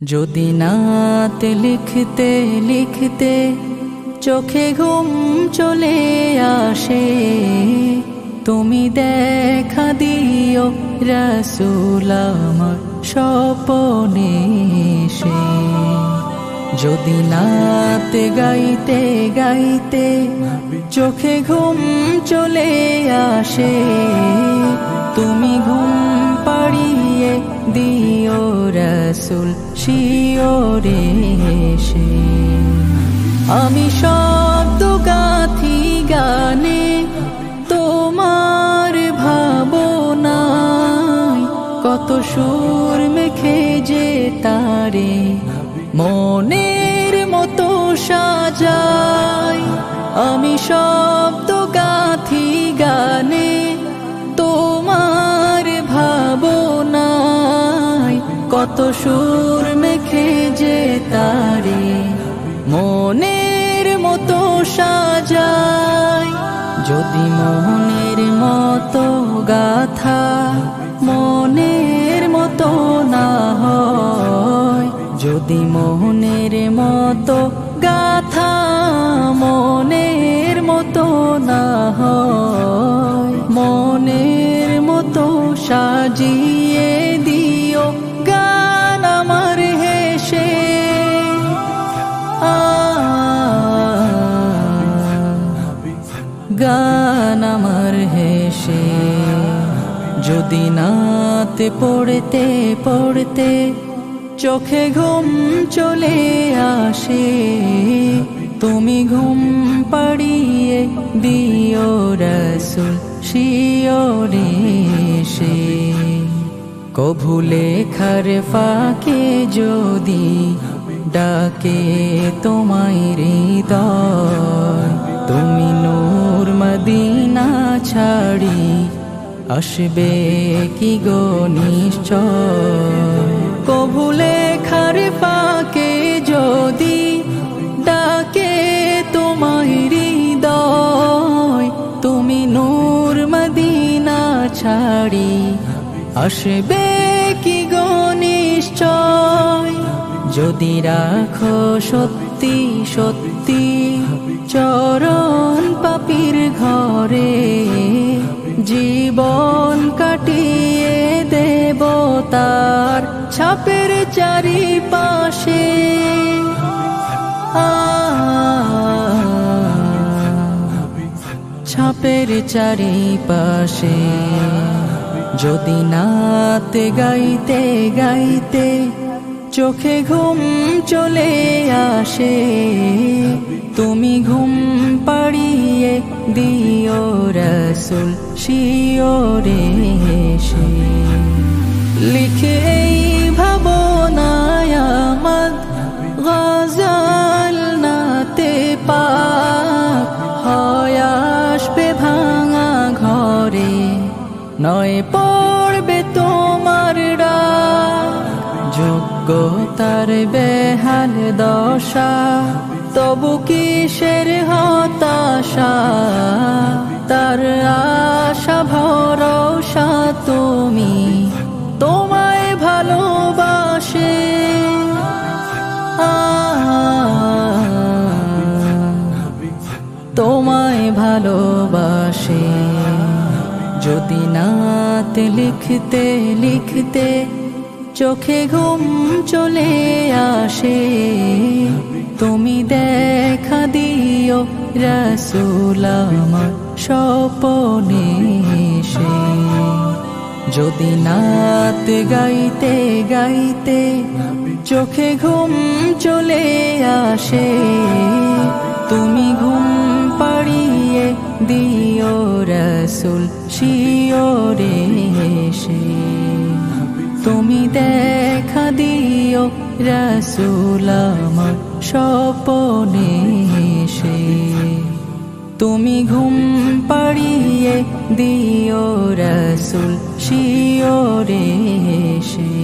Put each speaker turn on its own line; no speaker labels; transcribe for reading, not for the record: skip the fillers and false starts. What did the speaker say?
যদি নাত লিখতে লিখতে চোখে ঘুম চলে আসে, তুমি দেখা দিও রাসূল আমার স্বপ্নে এসে। যদি নাত গাইতে গাইতে চোখে ঘুম চলে আসে, তুমি ঘুম পাড়িয়ে দিও রাসূল শিওরে এসে। আমি শব্দ গাথি গানে তোমার ভাবনায়, কত সুর মেখে যে তারে মনের মতো সাজাই। আমি শব্দ গাথি গানে তোমার ভাবনায়, কত সুর মেখে যে তারে মনের মতো সাজাই। যদি মনের মতো গাথা মনের মতো না হয়, যদি মনের মতো গাথা মনের মতো না হয়, মনের মতো সাজিয়ে দিও গান আমার হেসে। গান আমার হেসে। যদি নাত পড়তে পড়তে চোখে ঘুম চলে আসে, তুমি ঘুম পাড়িয়ে দিও রাসূল শিওরে এসে। কভু লেখার ফাঁকে যদি ডাকে তোমায় হৃদয়, তুমি নূর মদিনা ছাড়ি আসবে কি গো নিশ্চয়। কভু লেখার ফাঁকে যদি ডাকে তোমায় হৃদয়, তুমি নূর মদিনা ছাড়ি আসবে কি গো নিশ্চয়। যদি রাখো সত্যি সত্যি চরণ পাপীর ঘরে, জীবন কাটিয়ে দেব তার ছাপের চারিপাশে। ছাপের চারিপাশে। যদি নাত গাইতে গাইতে চোখে ঘুম চলে আসে, তুমি ঘুম পাড়িয়ে দিও রাসূল শিওরে এসে। লিখে এই ভাবনায় আমার গজল নাতে পাক হয় আসবে ভাঙা ঘরে, নয় পড়বে তোমার ডাক। যোগ্যতার বেহাল দশা তবু কিসের হতাশা, তার আশা ভরসা তুমি তোমায় ভালোবাসে। তোমায় ভালোবাসে। যদি নাত লিখতে লিখতে চোখে ঘুম চলে আসে, তুমি দেখা দিও রাসূল আমার স্বপ্নে এসে। যদি নাত গাইতে গাইতে চোখে ঘুম চলে আসে, তুমি ঘুম পাড়িয়ে দিও রাসূল শিওরে এসে। তুমি দেখা দিও রাসূল আমার স্বপ্নে এসে। তুমি ঘুম পাড়িয়ে দিও রাসূল শিওরে এসে।